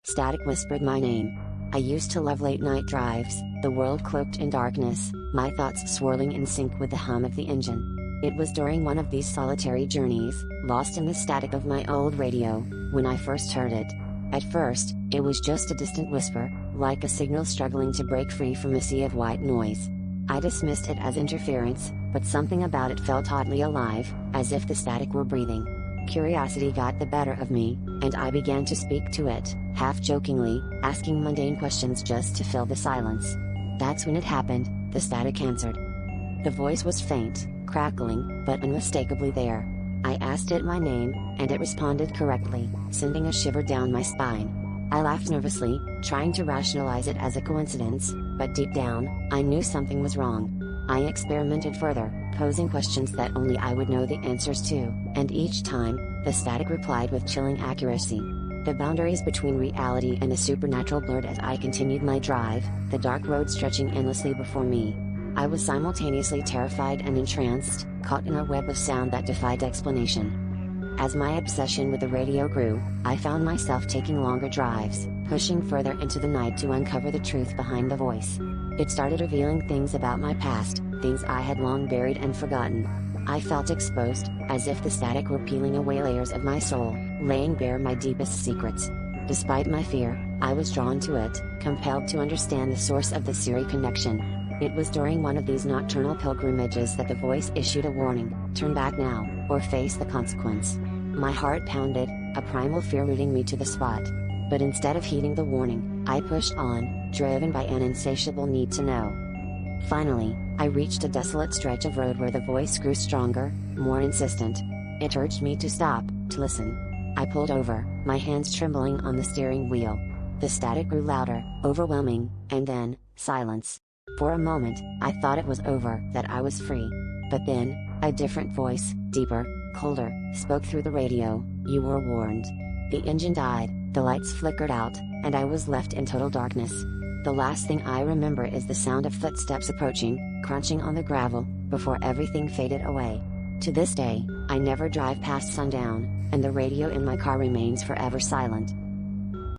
Static whispered my name. I used to love late night drives, the world cloaked in darkness, my thoughts swirling in sync with the hum of the engine. It was during one of these solitary journeys, lost in the static of my old radio, when I first heard it. At first, it was just a distant whisper, like a signal struggling to break free from a sea of white noise. I dismissed it as interference, but something about it felt oddly alive, as if the static were breathing. Curiosity got the better of me, and I began to speak to it, half-jokingly, asking mundane questions just to fill the silence. That's when it happened, the static answered. The voice was faint, crackling, but unmistakably there. I asked it my name, and it responded correctly, sending a shiver down my spine. I laughed nervously, trying to rationalize it as a coincidence, but deep down, I knew something was wrong. I experimented further, posing questions that only I would know the answers to, and each time, the static replied with chilling accuracy. The boundaries between reality and the supernatural blurred as I continued my drive, the dark road stretching endlessly before me. I was simultaneously terrified and entranced, caught in a web of sound that defied explanation. As my obsession with the radio grew, I found myself taking longer drives, pushing further into the night to uncover the truth behind the voice. It started revealing things about my past, things I had long buried and forgotten. I felt exposed, as if the static were peeling away layers of my soul, laying bare my deepest secrets. Despite my fear, I was drawn to it, compelled to understand the source of the Siri connection. It was during one of these nocturnal pilgrimages that the voice issued a warning: turn back now, or face the consequence. My heart pounded, a primal fear rooting me to the spot. But instead of heeding the warning, I pushed on, driven by an insatiable need to know. Finally, I reached a desolate stretch of road where the voice grew stronger, more insistent. It urged me to stop, to listen. I pulled over, my hands trembling on the steering wheel. The static grew louder, overwhelming, and then, silence. For a moment, I thought it was over, that I was free. But then, a different voice, deeper, colder, spoke through the radio: you were warned. The engine died, the lights flickered out, and I was left in total darkness. The last thing I remember is the sound of footsteps approaching, crunching on the gravel, before everything faded away. To this day, I never drive past sundown, and the radio in my car remains forever silent.